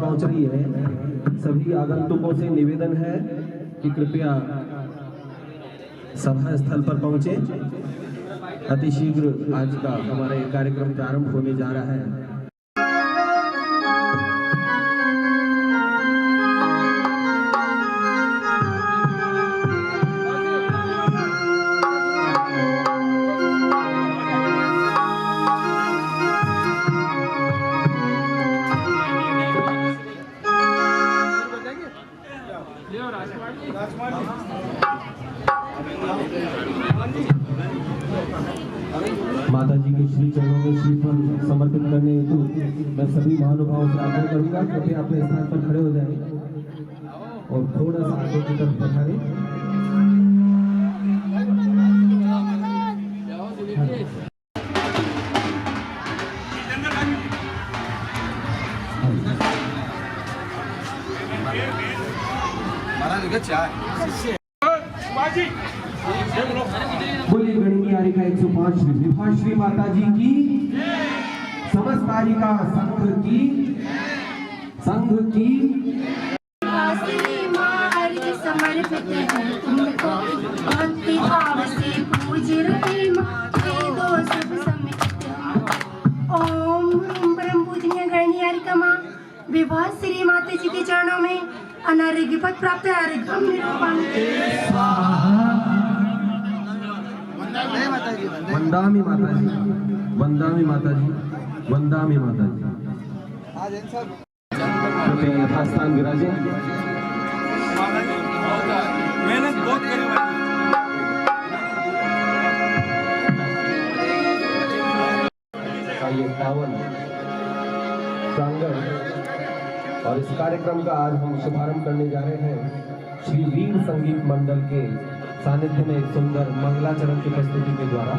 पहुंच रही है। सभी आगंतुकों से निवेदन है कि कृपया सभा स्थल पर पहुंचे। अतिशीघ्र आज का हमारा ये कार्यक्रम प्रारंभ होने जा रहा है। माता जी के श्री चरणों में श्रीफल समर्पित करने हेतु मैं सभी महानुभावों से आग्रह करूंगा कृपया अपने स्थान पर खड़े हो जाएं और थोड़ा सा आगे की तरफ पधारें। बोलिए गणियारी का 105वीं विभाश्री माता जी की, समस्त तारिका संघ की समर्पित है तुमको, भक्ति भाव से पूज रहे दो सब समित। ओम ब्रह्म पूजनीय गणियारिका माँ विभा श्री माता जी के चरणों में अनारोग्य पद प्राप्त है। वंदामी माता जी, वंदामी माता जी, वंदामी माता जी। कृपया यथास्थान विराजे। मेहनत बहुत करी ये पावन प्रांगण और इस कार्यक्रम का आज हम शुभारंभ करने जा रहे हैं श्री वीर संगीत मंडल के सानिध्य में एक सुंदर मंगलाचरण की प्रस्तुति के द्वारा।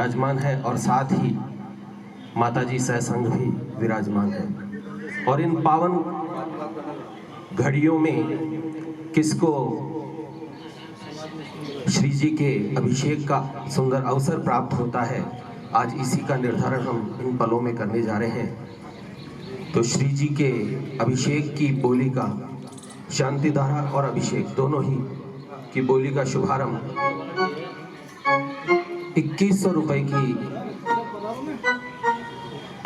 विराजमान है और साथ ही माताजी सहसंग भी विराजमान है। और इन पावन घड़ियों में किसको श्री जी के अभिषेक का सुंदर अवसर प्राप्त होता है, आज इसी का निर्धारण हम इन पलों में करने जा रहे हैं। तो श्री जी के अभिषेक की बोली का, शांति धारा और अभिषेक दोनों ही की बोली का शुभारंभ 2100 रुपए की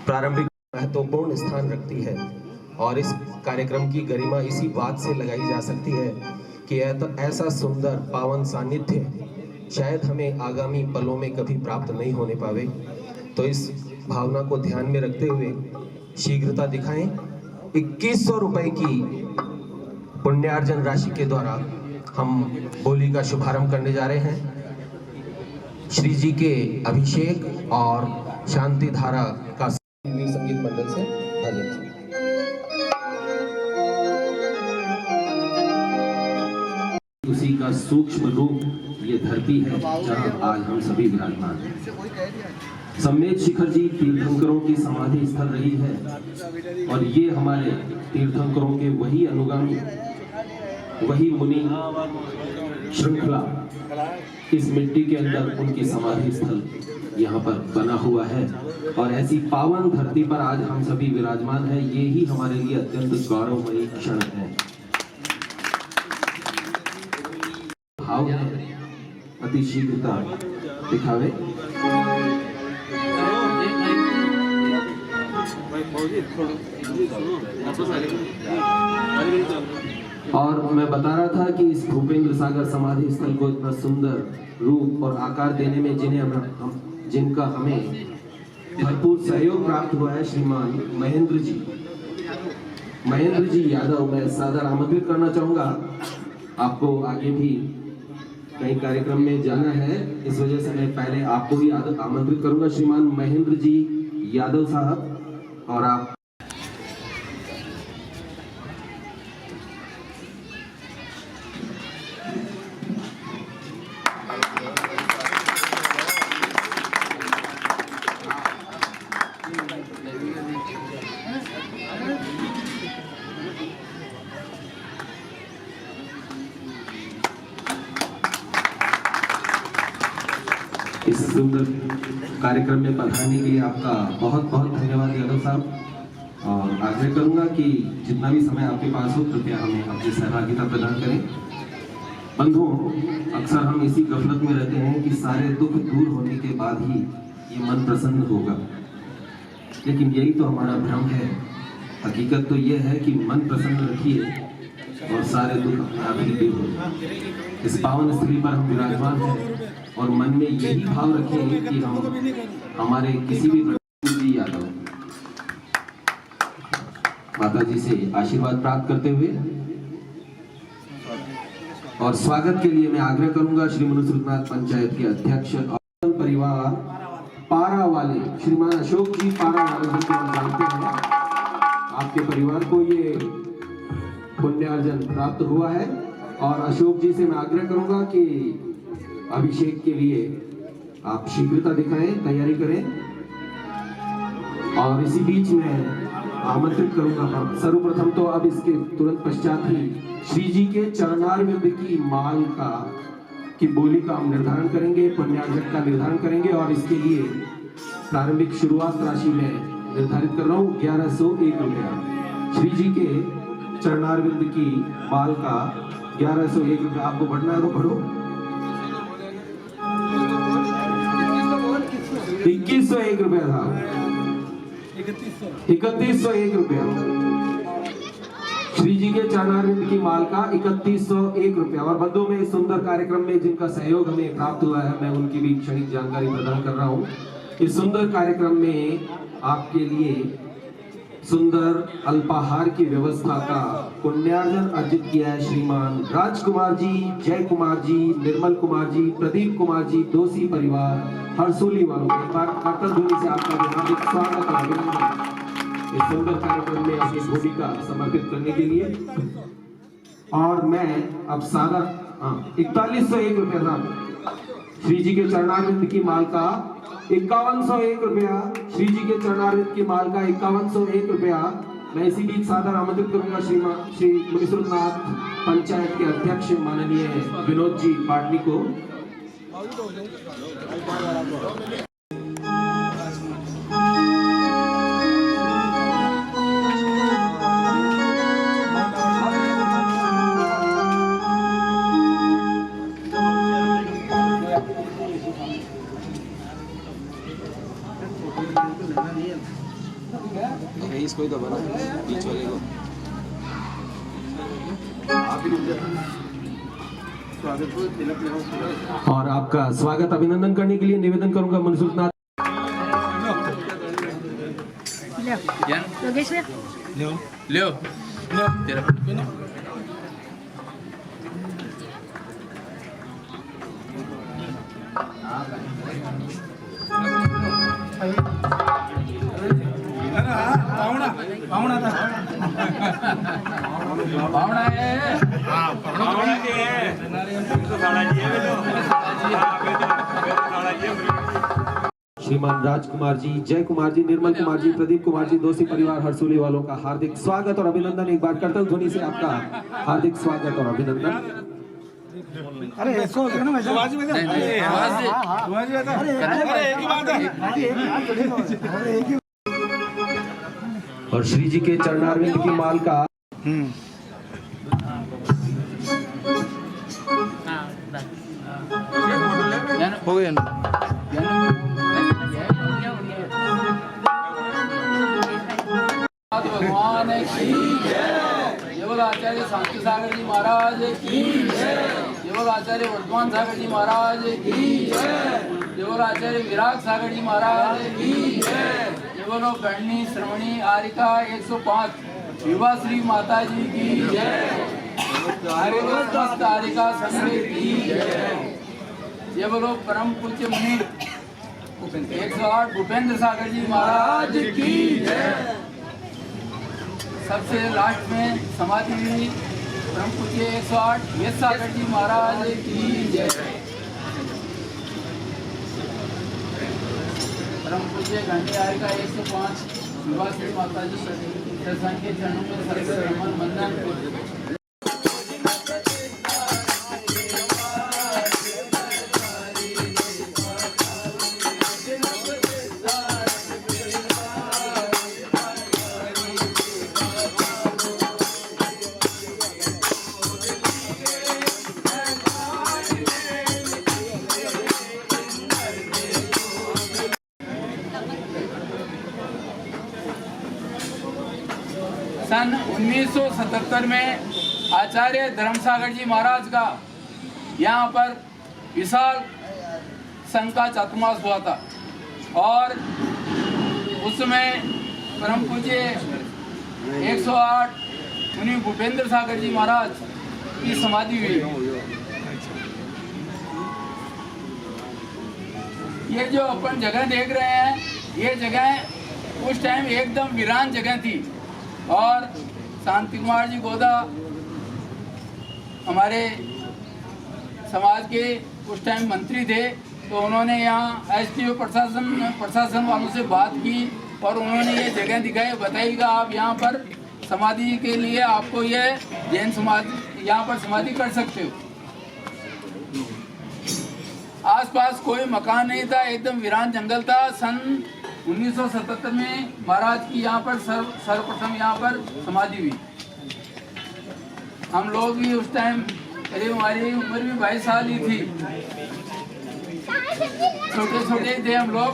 प्रारंभिक महत्वपूर्ण स्थान रखती है। और इस कार्यक्रम की गरिमा इसी बात से लगाई जा सकती है कि ऐसा सुंदर पावन सानिध्य शायद हमें आगामी पलों में कभी प्राप्त नहीं होने पावे। तो इस भावना को ध्यान में रखते हुए शीघ्रता दिखाएं। 2100 रुपए की पुण्यार्जन राशि के द्वारा हम बोली का शुभारंभ करने जा रहे हैं। श्री जी के अभिषेक और शांति धारा का संगीत मंडल से आयोजन। उसी का सूक्ष्म रूप ये धरती है जहां आज हम सभी विराजमान हैं। सम्मेद शिखर जी तीर्थंकरों की समाधि स्थल रही है और ये हमारे तीर्थंकरों के वही अनुगामी, वही मुनि श्रृंखला इस मिट्टी के अंदर उनकी समाधि स्थल यहाँ पर बना हुआ है। और ऐसी पावन धरती पर आज हम सभी विराजमान हैं, ये ही हमारे लिए अत्यंत गौरवमयी क्षण है। भाव है अति शीघ्रता दिखावे। और मैं बता रहा था कि इस भूपेंद्र सागर समाधि स्थल को इतना सुंदर रूप और आकार देने में जिनका हमें भरपूर सहयोग प्राप्त हुआ है, श्रीमान महेंद्र जी यादव, मैं सादर आमंत्रित करना चाहूंगा। आपको आगे भी कई कार्यक्रम में जाना है, इस वजह से मैं पहले आपको भी आमंत्रित करूंगा। श्रीमान महेंद्र जी यादव साहब, और आप इस सुंदर कार्यक्रम में पधारने के लिए आपका बहुत बहुत धन्यवाद यादव साहब। और आग्रह करूंगा कि जितना भी समय आपके पास हो कृपया हमें अपनी सहभागिता प्रदान करें। बंधुओं, अक्सर हम इसी गफलत में रहते हैं कि सारे दुख दूर होने के बाद ही ये मन प्रसन्न होगा, लेकिन यही तो हमारा भ्रम है। हकीकत तो ये है कि मन प्रसन्न रखिए और सारे दुख अपने आप ही दूर हो। इस पावन स्थली पर हम विराजमान हैं और मन में यही भाव रखें कि हम हमारे किसी भी जी यादव माता जी से आशीर्वाद प्राप्त करते हुए और स्वागत के लिए मैं आग्रह करूंगा श्री मनुस्मृतनाथ पंचायत के अध्यक्ष और परिवार पारा वाले श्रीमान अशोक जी पारा वाले जी को हम जानते हैं। आपके परिवार को ये पुण्यार्जन प्राप्त हुआ है और अशोक जी से मैं आग्रह करूंगा कि अभिषेक के लिए आप शीघ्रता दिखाएं, तैयारी करें। और इसी बीच में आमंत्रित करूंगा सर्वप्रथम तो अब इसके तुरंत पश्चात ही श्री जी के चरणारविंद की माल की बोली का हम निर्धारण करेंगे, पुण्यार्जन का निर्धारण करेंगे। और इसके लिए प्रारंभिक शुरुआत राशि में निर्धारित कर रहा हूँ 1101 रुपया। श्री जी के चरणारविंद की माल का 1101 रुपया। आपको बढ़ना है तो बढ़ो। 2101 रुपया था, 3101 रुपया। श्री जी के चरणारविंद की माल का 3101 रुपया। और बंधुओं में इस सुंदर कार्यक्रम में जिनका सहयोग हमें प्राप्त हुआ है, मैं उनकी भी क्षणिक जानकारी प्रदान कर रहा हूँ। इस सुंदर कार्यक्रम में आपके लिए सुंदर अल्पाहार की व्यवस्था का पुण्यार्जन अर्जित किया है श्रीमान राजकुमार जी, जय कुमार जी, निर्मल कुमार जी, प्रदीप कुमार जी, दोषी परिवार हरसोली वालों के कीर्तन ध्वनि से आपका हार्दिक स्वागत और अभिनंदन इस सुंदर कार्यक्रम में अपनी भूमिका समर्पित करने के लिए। और मैं अब सादा 4101 रुपया था। श्री जी के चरणारविंद की माल का 5101 रुपया श्री जी के चरणारविंद की माल का 5101 रुपया। मैं इसी बीच सादर आमंत्रित करूंगा श्री मुनीश्वरनाथ पंचायत के अध्यक्ष माननीय विनोद जी पाटनी को। इसको ही दबा ना बीच वाले को। और आपका स्वागत अभिनंदन करने के लिए निवेदन करूंगा मुनीश्वरनाथ। योगेश भैया ले तेरा पावना है पावना के तो साड़ा जी है श्रीमान राजकुमार जी, जय कुमार जी, निर्मल कुमार जी, प्रदीप कुमार जी, दोषी परिवार हरसुली वालों का हार्दिक स्वागत और अभिनंदन। एक बार करतल ध्वनि से आपका हार्दिक स्वागत और अभिनंदन। अरे ऐसा हो गया ना आवाज में अरे एक ही बात है। और श्री जी के चरणारविंद की माल का हो गया ना। भगवान की जय। आचार्य शांति सागर जी महाराज की जय। आचार्य वर्तमान सागर जी महाराज की जय। आचार्य विराग सागर जी महाराज की जय। बोलो गणनी श्रवणी आरिका 105 विवाह श्री माता जी की जय। समस्त आरिका संघ की जय। ये बोलो परम पूज्य मुनि 108 भूपेंद्र सागर जी महाराज की जय। सबसे लास्ट में समाधि हुई परम पूज्य 108 यश सागर जी महाराज की जय। परम पूज्य घंटे आरिका 105 विवाह श्री माता जी सत्संग के चरणों में सर्व रमन वंदन। सन 1977 में आचार्य धर्मसागर जी महाराज का यहाँ पर विशाल संघ का चातुर्मास हुआ था और उसमें परम पूज्य 108 मुनि भूपेंद्र सागर जी महाराज की समाधि हुई। ये जो अपन जगह देख रहे हैं, ये जगह उस टाइम एकदम वीरान जगह थी और शांति कुमार जी गोदा हमारे समाज के उस टाइम मंत्री थे, तो उन्होंने यहाँ एसडीओ प्रशासन वालों से बात की और उन्होंने ये जगह दिखाई, बताइएगा आप यहाँ पर समाधि के लिए आपको ये जैन समाधि यहाँ पर समाधि कर सकते हो। आसपास कोई मकान नहीं था, एकदम वीरान जंगल था। सन 1977 में महाराज की यहाँ पर सर्वप्रथम यहाँ पर समाधि हुई। हम लोग भी उस टाइम करीब हमारी उम्र भी 22 साल ही थी, छोटे छोटे थे हम लोग।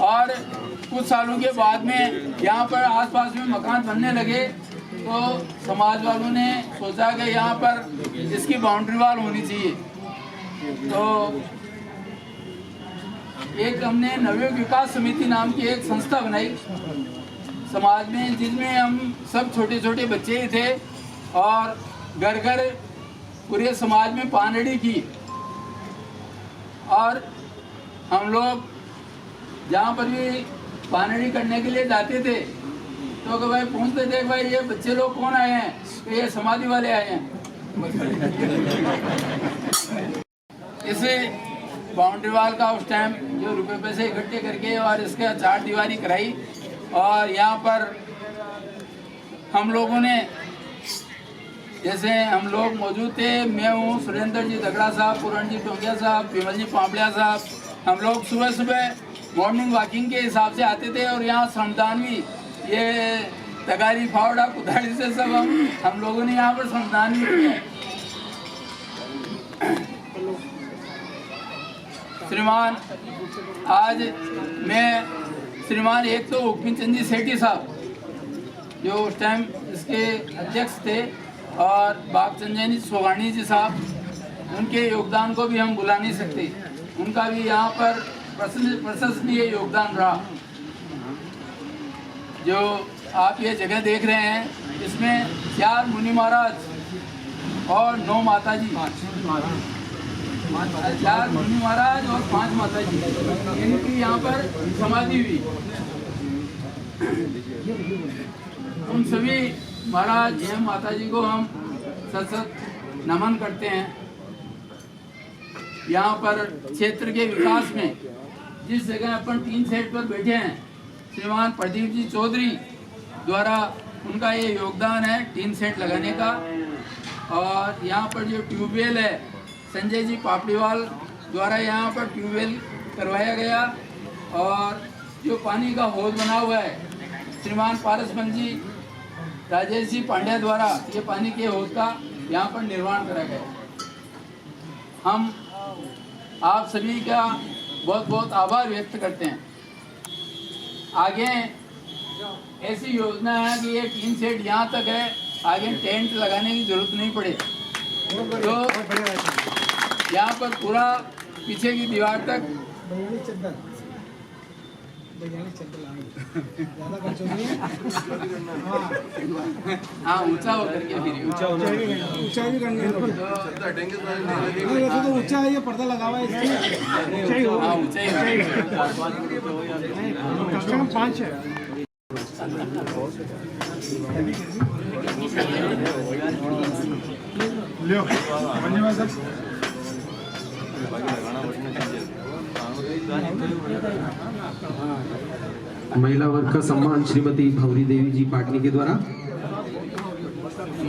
और कुछ सालों के बाद में यहाँ पर आसपास में मकान बनने लगे, तो समाज वालों ने सोचा कि यहाँ पर इसकी बाउंड्री वाल होनी चाहिए। तो एक हमने नवयुग विकास समिति नाम की एक संस्था बनाई समाज में, जिसमें हम सब छोटे छोटे बच्चे ही थे और घर घर पूरे समाज में पानड़ी की। और हम लोग जहाँ पर भी पानड़ी करने के लिए जाते थे तो भाई पूछते थे, भाई ये बच्चे लोग कौन आए हैं? तो ये समाधि वाले आए हैं। इसे बाउंड्री वाल का उस टाइम जो रुपए पैसे इकट्ठे करके और इसका 4 दीवारी कराई। और यहाँ पर हम लोगों ने, जैसे हम लोग मौजूद थे, मैं हूँ, सुरेंद्र जी दगड़ा साहब, पूरण जी टोंगिया साहब, विमल जी पापड़िया साहब, हम लोग सुबह सुबह मॉर्निंग वॉकिंग के हिसाब से आते थे। और यहाँ श्रमदान भी, ये तगारी फावड़ा कुदाड़ी से सब हम लोगों ने यहाँ पर श्रमदान भी किया। श्रीमान, आज मैं श्रीमान एक तो हुक्मी चंद जी सेठी साहब जो उस टाइम इसके अध्यक्ष थे, और बागचंद सोगानी जी साहब, उनके योगदान को भी हम भुला नहीं सकते। उनका भी यहाँ पर प्रशंसनीय योगदान रहा। जो आप ये जगह देख रहे हैं, इसमें 4 मुनि महाराज और 9 माता जी, 4 मुनि महाराज और 5 माता जी, इनकी यहाँ पर समाधि हुई। उन सभी महाराज एवं माता जी को हम सत नमन करते हैं। यहाँ पर क्षेत्र के विकास में जिस जगह अपन टीन सेट पर बैठे हैं, श्रीमान प्रदीप जी चौधरी द्वारा उनका ये योगदान है टीन सेट लगाने का। और यहाँ पर जो ट्यूबवेल है, संजय जी पापड़ीवाल द्वारा यहाँ पर ट्यूबवेल करवाया गया। और जो पानी का हौज बना हुआ है, श्रीमान पारसमल जी, राजेश जी पांड्या द्वारा ये पानी के हौज का यहाँ पर निर्माण करा गया। हम आप सभी का बहुत बहुत आभार व्यक्त करते हैं। आगे ऐसी योजना है कि ये टीन सेट यहाँ तक है, आगे टेंट लगाने की जरूरत नहीं पड़े। तो यहाँ पर पूरा पीछे की दीवार तक हाँ ऊंचा होकर के फिर ऊंचा भी करनी है। वैसे तो ऊंचा है, ये पर्दा लगा हुआ है इसमें। हाँ ऊंचा ही कम से कम 5 है। लियो धन्यवाद सर। महिला वर्ग का सम्मान श्रीमती भवरी देवी जी पाटनी के द्वारा।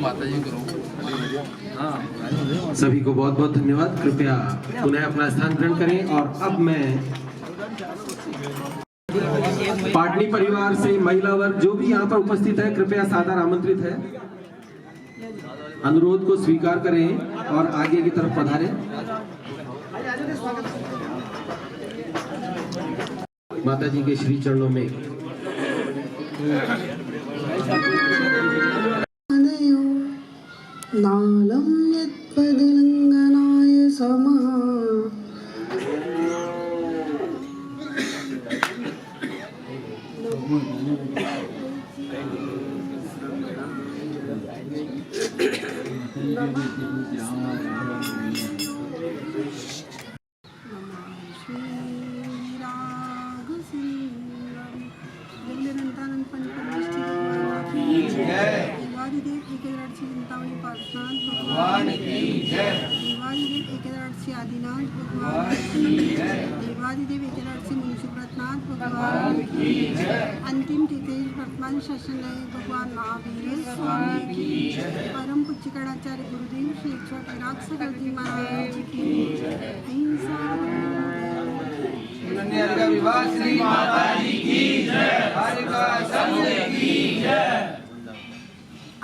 माता जी करो। सभी को बहुत बहुत धन्यवाद। कृपया पुनः अपना स्थान ग्रहण करें। और अब मैं पाटनी परिवार से महिला वर्ग जो भी यहाँ पर उपस्थित है, कृपया सादर आमंत्रित है, अनुरोध को स्वीकार करें और आगे की तरफ पधारें। माता जी के श्री चरणों में नालम यत्पदलंगनाय समः आदिनाथ भगवान की जय। देवादिदेव एकनाथ से मुनि सुब्रतनाथ भगवान की जय। अंतिम तेज वर्तमान शासन भगवान महावीर स्वामी की जय। परम पूज्य गणाचार्य गुरुदेव श्री विराग सागर जी महाराज की जय। अहिंसा श्री माता जी की जय। की जय।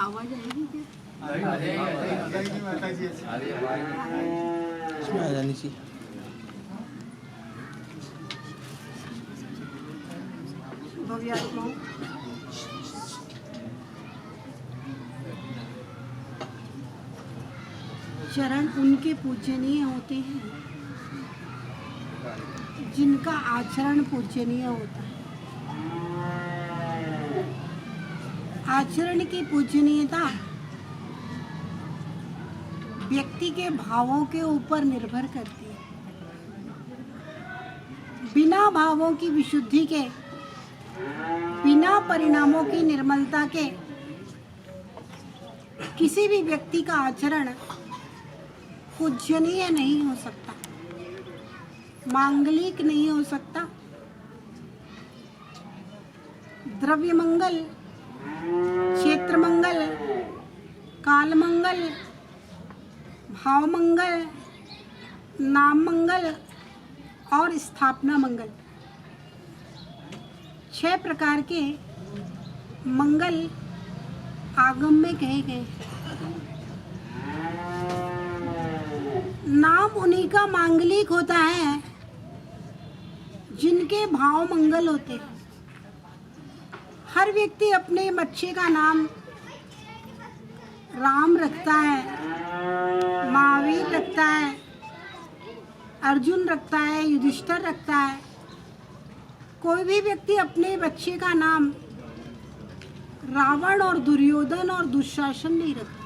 आवाज आएगी क्या? इसमें आ जानी चाहिए। भव्यात्माओं चरण उनके पूजनीय होते हैं जिनका आचरण पूजनीय होता है। आचरण की पूजनीयता व्यक्ति के भावों के ऊपर निर्भर करती है। बिना भावों की विशुद्धि के, बिना परिणामों की निर्मलता के किसी भी व्यक्ति का आचरण पूजनीय नहीं हो सकता। मांगलिक नहीं हो सकता। द्रव्य मंगल, क्षेत्र मंगल, काल मंगल, भाव मंगल, नाम मंगल और स्थापना मंगल, 6 प्रकार के मंगल आगम में कहे गए। नाम उन्हीं का मांगलिक होता है जिनके भाव मंगल होते हैं। हर व्यक्ति अपने बच्चे का नाम राम रखता है, महावीर रखता है, अर्जुन रखता है, युधिष्ठिर रखता है। कोई भी व्यक्ति अपने बच्चे का नाम रावण और दुर्योधन और दुशासन नहीं रखता,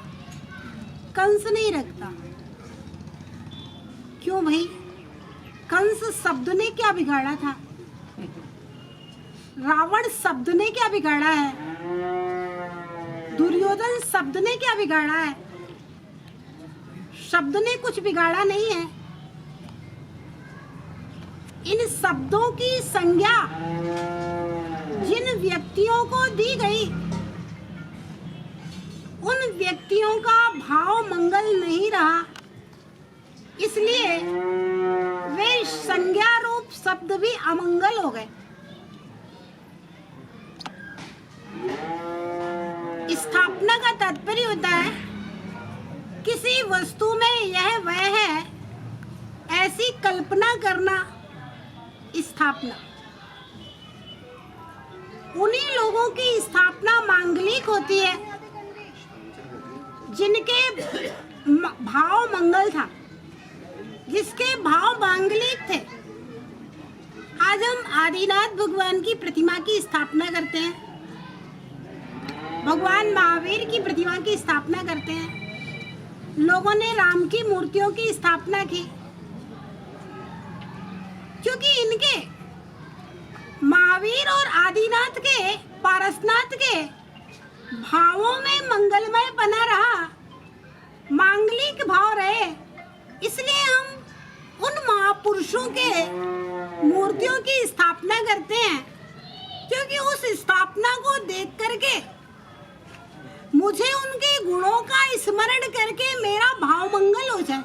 कंस नहीं रखता। क्यों भाई? कंस शब्द ने क्या बिगाड़ा था? रावण शब्द ने क्या बिगाड़ा है? दुर्योधन शब्द ने क्या बिगाड़ा है? शब्द ने कुछ बिगाड़ा नहीं है। इन शब्दों की संज्ञा जिन व्यक्तियों को दी गई, उन व्यक्तियों का भाव मंगल नहीं रहा, इसलिए वे संज्ञा रूप शब्द भी अमंगल हो गए। स्थापना का तात्पर्य होता है किसी वस्तु में यह वह है ऐसी कल्पना करना, स्थापना। उन्हीं लोगों की स्थापना मांगलिक होती है जिनके भाव मंगल था, जिसके भाव मांगलिक थे। आज हम आदिनाथ भगवान की प्रतिमा की स्थापना करते हैं, भगवान महावीर की प्रतिमा की स्थापना करते हैं, लोगों ने राम की मूर्तियों की स्थापना की, क्योंकि इनके महावीर और आदिनाथ के, पारसनाथ के भावों में मंगलमय बना रहा, मांगलिक भाव रहे। इसलिए हम उन महापुरुषों के मूर्तियों की स्थापना करते हैं, क्योंकि उस स्थापना को देख करके मुझे उनके गुणों का स्मरण करके मेरा भाव मंगल हो जाए।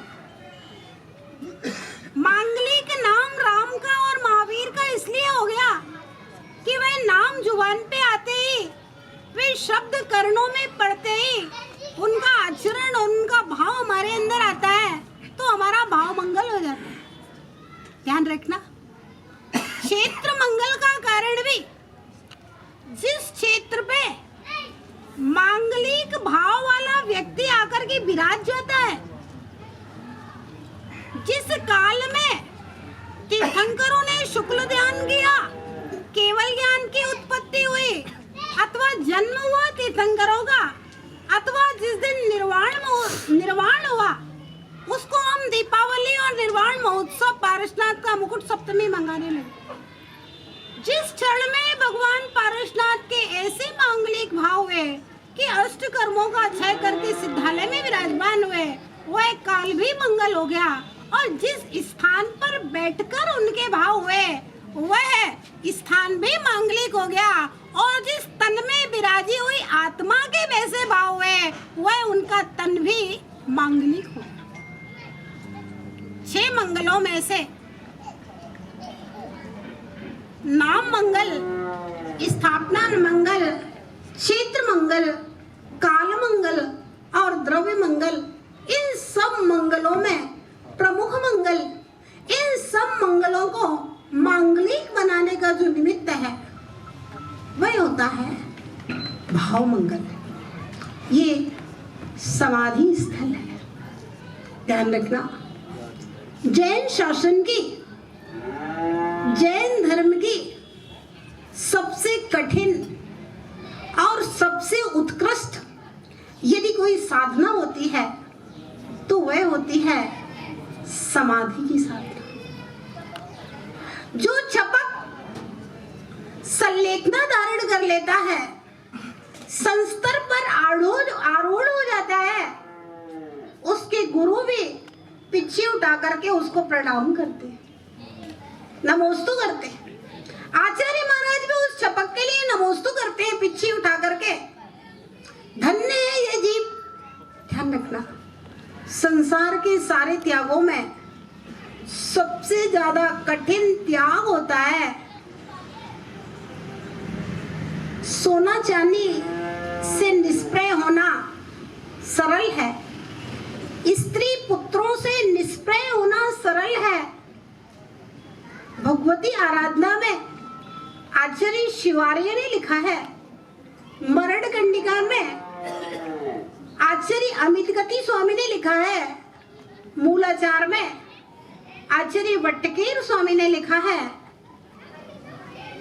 मांगलिक नाम राम का और महावीर का इसलिए हो गया कि वह नाम जुबान पे आते ही, वे शब्द कर्णों में पड़ते ही, उनका आचरण और उनका भाव हमारे अंदर आता है, तो हमारा भाव मंगल हो जाता है। ध्यान रखना, क्षेत्र मंगल का कारण भी जिस क्षेत्र पे मांगलिक भाव वाला व्यक्ति आकर के विराज जाता है, जिस काल में तीर्थंकरों ने शुक्ल ध्यान किया, केवल ज्ञान की उत्पत्ति हुई, अथवा जन्म हुआ तीर्थंकरों का, अथवा जिस दिन निर्वाण हुआ, उसको हम दीपावली और निर्वाण महोत्सव पारसनाथ का मुकुट सप्तमी मंगाने लगे। जिस क्षण में भगवान पारसनाथ के ऐसे मांगलिक भाव हुए कि अष्ट कर्मों का क्षय करके सिद्धालय में विराजमान हुए, वह काल भी मंगल हो गया। और जिस स्थान पर बैठकर उनके भाव हुए, वह स्थान भी मांगलिक हो गया। और जिस तन में विराजी हुई आत्मा के वैसे भाव हुए, वह उनका तन भी मांगलिक हो। 6 मंगलों में से नाम मंगल, स्थापना मंगल, क्षेत्र मंगल, काल मंगल और द्रव्य मंगल, इन सब मंगलों में प्रमुख मंगल, इन सब मंगलों को मांगलिक बनाने का जो निमित्त है, वह होता है भाव मंगल। ये समाधि स्थल है। ध्यान रखना, जैन शासन की, जैन धर्म की सबसे कठिन और सबसे उत्कृष्ट यदि कोई साधना होती है, तो वह होती है समाधि की साधना। जो छपक संलेखना धारण कर लेता है, संस्तर पर आरूढ़ हो जाता है, उसके गुरु भी पीछे उठा करके उसको प्रणाम करते हैं। नमोस्तु करते हैं। आचार्य महाराज भी उस चपक के लिए नमोस्तु करते हैं, पिच्छी उठा करके। धन्य है ये जीव। ध्यान रखना, संसार के सारे त्यागों में सबसे ज्यादा कठिन त्याग होता है सोना चांदी से निष्प्रय होना सरल है, स्त्री पुत्रों से निष्प्रय होना सरल है। भगवती आराधना में आचार्य शिवार्य ने लिखा है, मरण कंडिका में आचार्य अमित गति स्वामी ने लिखा है, मूलाचार में आचार्य वट्टकेर स्वामी ने लिखा है,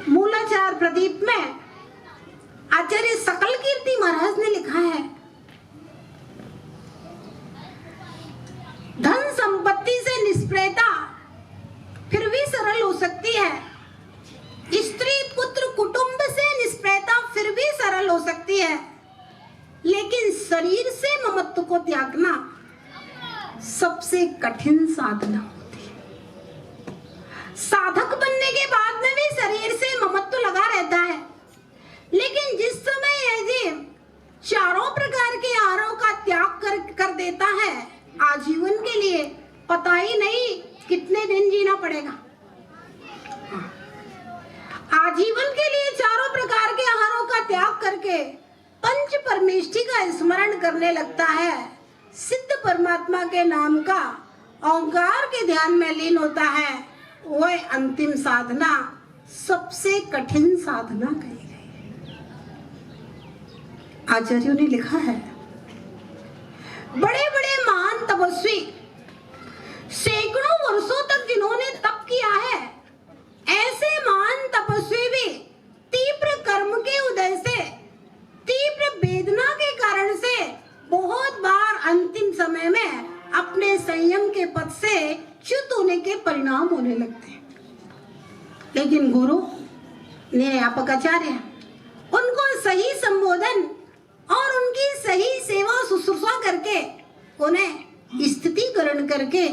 मूलाचार प्रदीप में आचार्य सकल कीर्ति महाराज ने लिखा है। धन संपत्ति से निष्प्रयता फिर भी सरल हो सकती है, स्त्री पुत्र कुटुंब से निष्प्रयता फिर भी सरल हो सकती है, लेकिन शरीर से ममत्व को त्यागना सबसे कठिन साधना होती है। साधक बनने के बाद में भी शरीर से ममत्व लगा रहता है, लेकिन जिस समय यह जीव चारों प्रकार के आहारों का त्याग कर देता है, आजीवन के लिए पता ही नहीं कितने दिन जीना पड़ेगा। आजीवन के लिए चारों प्रकार के आहारों का त्याग करके पंच परमेष्टि का स्मरण करने लगता है, सिद्ध परमात्मा के नाम का ओंकार के ध्यान में लीन होता है, वह अंतिम साधना सबसे कठिन साधना कही गई। आचार्यों ने लिखा है, बड़े बड़े महान तपस्वी सैकड़ों वर्षों तक जिन्होंने तप किया है, ऐसे महान तपस्वी भी तीव्र कर्म के उदय से, तीव्र वेदना के कारण से बहुत बार अंतिम समय में अपने संयम के पथ से च्युत होने के परिणाम होने लगते हैं। लेकिन गुरु निर्यापक आचार्य उनको सही संबोधन और उनकी सही सेवा शुश्रूषा करके उन्हें स्थितिकरण करके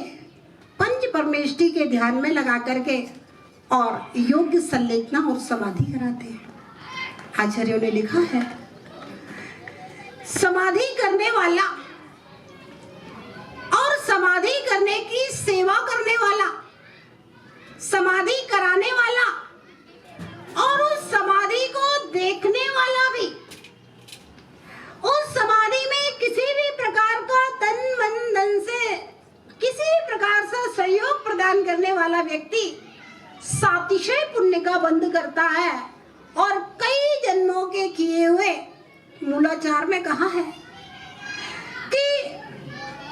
पंच परमेष्टि के ध्यान में लगा करके और योग्य संलेखना और समाधि कराते हैं। आचार्यों ने लिखा है, समाधि करने वाला और समाधि करने की सेवा करने वाला, समाधि कराने वाला और उस समाधि को देखने वाला भी, उस समाधि में किसी भी प्रकार का तन मन धन से किसी भी प्रकार से सहयोग प्रदान करने वाला व्यक्ति सातिशय पुण्य का बंध करता है और कई जन्मों के किए हुए, मूलाचार में कहा है कि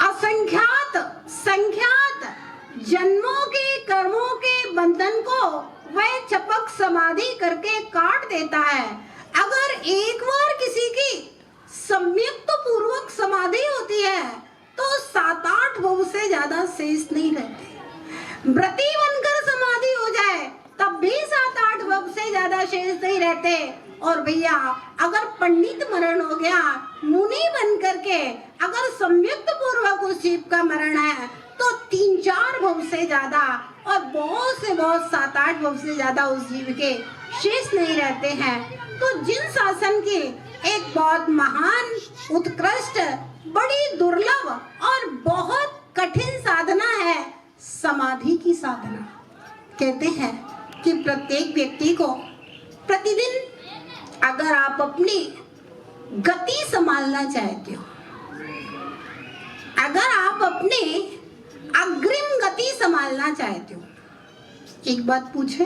असंख्यात संख्यात जन्मों के कर्मों के बंधन को वह चपक समाधि करके काट देता है। अगर एक बार किसी की संयुक्त पूर्वक समाधि होती है तो 7-8 भव से ज्यादा शेष नहीं रहते। व्रती बनकर समाधि हो जाए तब भी 7-8 भव से ज्यादा शेष नहीं रहते। और भैया अगर पंडित मरण हो गया, मुनि बन करके अगर संयुक्त पूर्वक उस जीव का मरण है तो 3-4 भव से ज्यादा और बहुत से बहुत 7-8 भव से ज्यादा उस जीव के शेष नहीं रहते हैं। तो जिन शासन की एक बहुत महान, उत्कृष्ट, बड़ी दुर्लभ और बहुत कठिन साधना है समाधि की साधना। कहते हैं कि प्रत्येक व्यक्ति को प्रतिदिन अगर आप अपनी गति संभालना चाहते हो, अगर आप अपनी अग्रिम गति संभालना चाहते हो, एक बात पूछे,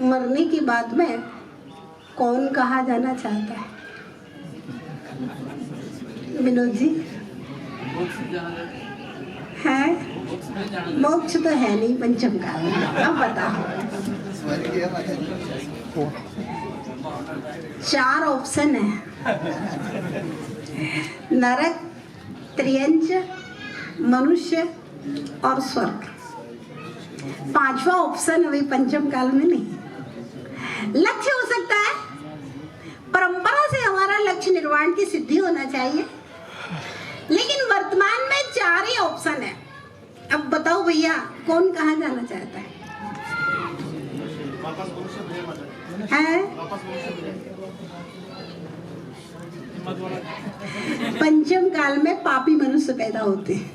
मरने के बाद में कौन कहा जाना चाहता है? विनोद जी है? मोक्ष तो है नहीं पंचम काल में। अब बताओ, 4 ऑप्शन है, नरक, त्रियंच, मनुष्य और स्वर्ग। 5वां ऑप्शन अभी पंचम काल में नहीं। लक्ष्य हो सकता है, परंपरा से हमारा लक्ष्य निर्वाण की सिद्धि होना चाहिए, लेकिन वर्तमान में 4 ही ऑप्शन है। अब बताओ भैया कौन कहाँ जाना चाहता है? है। पंचम काल में पापी मनुष्य पैदा होते हैं।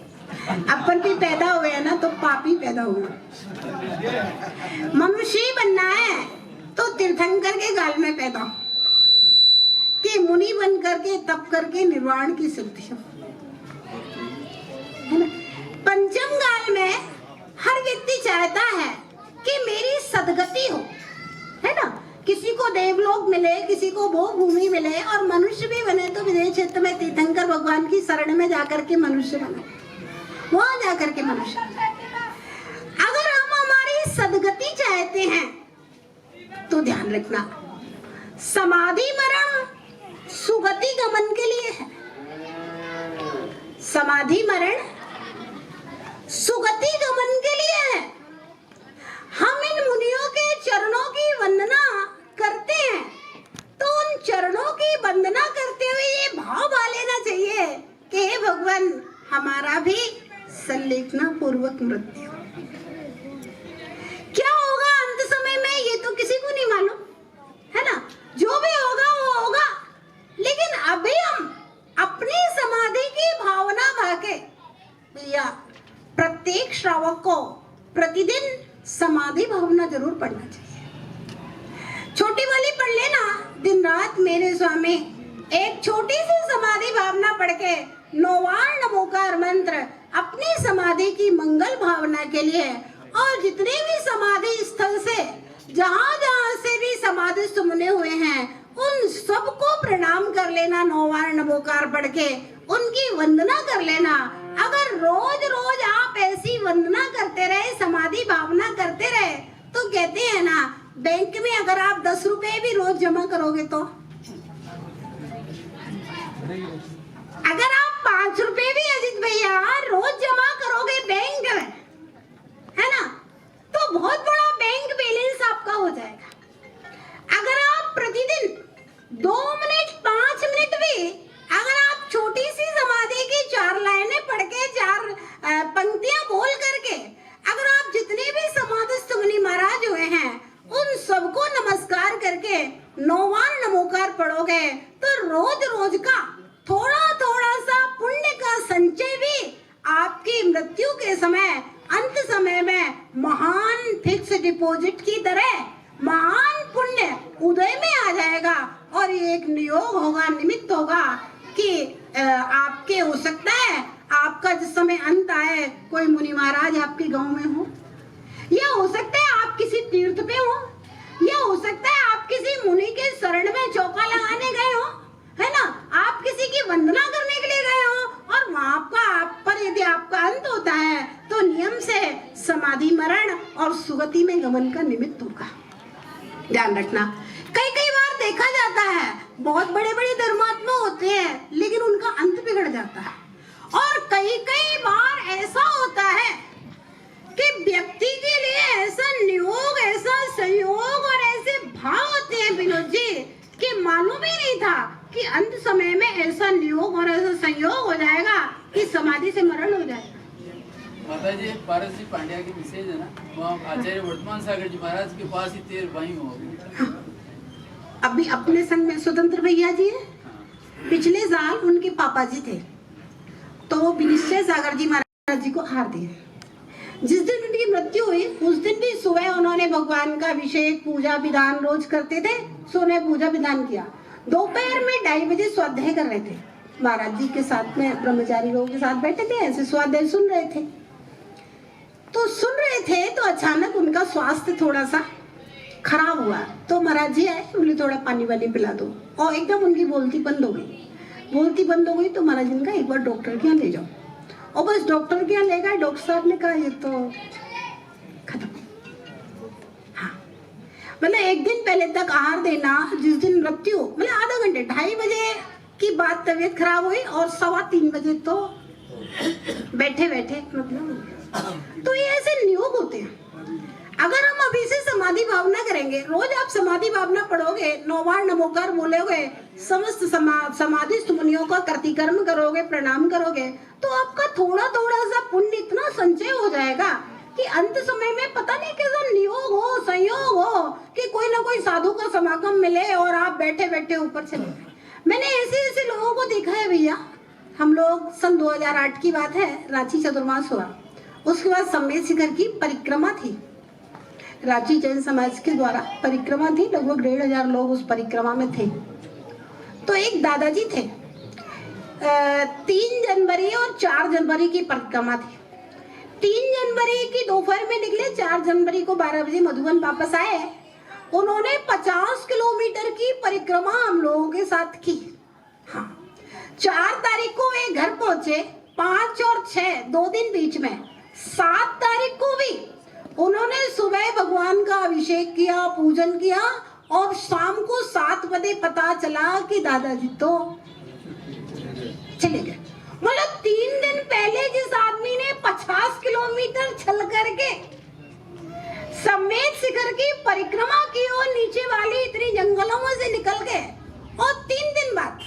अपन भी पैदा हुए हैं ना तो पापी पैदा हुए। मनुष्य ही बनना है तो तीर्थंकर के काल में पैदा हो, कि मुनि बन करके तप करके निर्वाण की सिद्धि हो, है ना। पंचम काल में हर व्यक्ति चाहता है कि मेरी सदगति हो, है ना। किसी को देवलोक मिले, किसी को भोग भूमि मिले, और मनुष्य भी बने तो विदेश क्षेत्र में तीर्थंकर भगवान की शरण में जाकर के मनुष्य बने, वहां जाकर के मनुष्य। अगर हम हमारी सदगति चाहते हैं तो ध्यान रखना, समाधि मरण सुगति गमन के लिए है। समाधि मरण सुगति गमन के लिए है। हम इन मुनियों के चरणों की वंदना करते हैं तो उन चरणों की वंदना करते हुए ये भाव आ लेना चाहिए कि हे भगवान, हमारा भी संलेखना पूर्वक मृत्यु। क्या होगा अंत समय में ये तो किसी को नहीं मालूम, है ना। जो भी होगा वो होगा, लेकिन अभी हम अपनी समाधि की भावना भाके भैया, प्रत्येक श्रावक को प्रतिदिन समाधि भावना जरूर पढ़ना चाहिए। छोटी वाली पढ़ लेना दिन रात मेरे स्वामी, एक छोटी सी समाधि भावना पढ़ के नौवार नमोकार मंत्र अपनी समाधि की मंगल भावना के लिए, और जितने भी समाधि स्थल से जहां जहां से भी समाधि सुमने हुए हैं उन सबको प्रणाम कर लेना, नौवार नमोकार पढ़ के उनकी वंदना कर लेना। अगर रोज रोज आप ऐसी वंदना करते रहे, समाधि भावना करते रहे, तो कहते हैं ना, बैंक में अगर आप 10 रुपए भी रोज जमा करोगे तो, अगर आप 5 रुपए भी अजीत भैया रोज जमा करोगे बैंक में, है ना, तो बहुत बड़ा बैंक बैलेंस आपका हो जाएगा। अगर आप प्रतिदिन 2 मिनट 5 मिनट भी अगर आप छोटी सी समाधि की 4 लाइनें पढ़ के 4 पंक्तियां बोल करके अगर आप जितने भी समाधिस्थ मुनि महाराज हुए हैं उन सबको नमस्कार करके नौवार नमोकार पढ़ोगे तो रोज रोज का थोड़ा थोड़ा सा पुण्य का संचय भी आपकी मृत्यु के समय, अंत समय में महान फिक्स डिपॉजिट की तरह महान पुण्य उदय में आ जाएगा। और ये एक नियोग होगा, निमित्त होगा कि आपके हो सकता है आपका जिस समय अंत आए कोई मुनि महाराज आपके गांव में हो, या हो सकता है आप किसी तीर्थ पे हो, या हो सकता है आप किसी मुनि के शरण में चौका लगाने गए हो, है ना, आप किसी की वंदना करने के लिए गए हो, और वहां का आप पर यदि आपका अंत होता है तो नियम से समाधि मरण और सुगति में गमन का निमित्त होगा। ध्यान रखना। कई कई बार देखा जाता है बहुत बड़े बड़े धर्मात्मा होते हैं लेकिन उनका अंत बिगड़ जाता है, और कई कई बार ऐसा होता है कि व्यक्ति के लिए ऐसा नियोग, ऐसा संयोग और ऐसे भाव होते हैं विनोद जी कि मालूम ही नहीं था कि अंत समय में ऐसा नियोग और ऐसा संयोग हो जाएगा कि समाधि से मरण हो जाएगा। माता जी, पारस जी पांड्या की मिसेज है ना, वहाँ आचार्य वर्तमान सागर जी महाराज के पास ही 13 भाई हो। अभी अपने संग में स्वतंत्र भैया जी है, पिछले साल उनके पापा जी थे तो वो विनिश्चय सागर जी महाराज जी को हार दिए। जिस दिन उनकी मृत्यु हुई उस दिन भी सुबह उन्होंने भगवान का अभिषेक पूजा विधान रोज करते थे, सोने पूजा विधान किया। दोपहर में 2:30 बजे स्वाध्याय कर रहे थे, महाराज जी के साथ में ब्रह्मचारी लोगों के साथ बैठे थे, ऐसे स्वाध्याय सुन रहे थे। तो सुन रहे थे तो अचानक उनका स्वास्थ्य थोड़ा सा खराब हुआ, तो महाराज जी आए, बोले थोड़ा पानी वानी पिला दो, और एकदम उनकी बोलती बंद हो गई। बोलती बंद हो गई तो महाराज जी ने कहा एक बार डॉक्टर के यहाँ ले जाओ, और बस डॉक्टर के यहाँ ले गए। डॉक्टर साहब ने कहा ये तो खत्म। हाँ, मतलब एक दिन पहले तक आहार देना, जिस दिन मृत्यु मतलब आधा घंटे 2:30 बजे की बात तबीयत खराब हुई और 3:15 बजे तो बैठे बैठे मतलब। तो ये ऐसे नियोग होते हैं। अगर हम अभी से समाधि भावना करेंगे, रोज आप समाधि भावना पढ़ोगे, नौवार नमोकार बोलोगे, समस्त समाधिस्थ मुनियों का कर्तिकर्म करोगे, प्रणाम करोगे, तो आपका थोड़ा थोड़ा सा पुण्य इतना संचय हो जाएगा कि अंत समय में पता नहीं कैसा नियोग हो, संयोग हो कि कोई ना कोई साधु का समागम मिले और आप बैठे बैठे ऊपर चले गए। मैंने ऐसे ऐसे लोगों को देखा है भैया। हम लोग सन 2008 की बात है, रांची चतुर्मास हुआ, उसके बाद समेत शिखर की परिक्रमा थी, रांची जैन समाज के द्वारा परिक्रमा थी, लगभग 1500 लोग उस परिक्रमा में थे। तो एक दादाजी थे, 3 जनवरी और 4 जनवरी की परिक्रमा थी। 3 जनवरी की दोपहर में निकले, 4 जनवरी को 12 बजे मधुबन वापस आए। उन्होंने 50 किलोमीटर की परिक्रमा हम लोगों के साथ की। हाँ, 4 तारीख को वे घर पहुंचे, 5 और 6 2 दिन बीच में, 7 तारीख को भी उन्होंने सुबह भगवान का अभिषेक किया, पूजन किया और शाम को 7 बजे पता चला कि दादाजी तो चले गए। मतलब 3 दिन पहले जिस आदमी ने 50 किलोमीटर चल करके समेत शिखर की परिक्रमा की और नीचे वाली इतनी जंगलों में से निकल गए, और 3 दिन बाद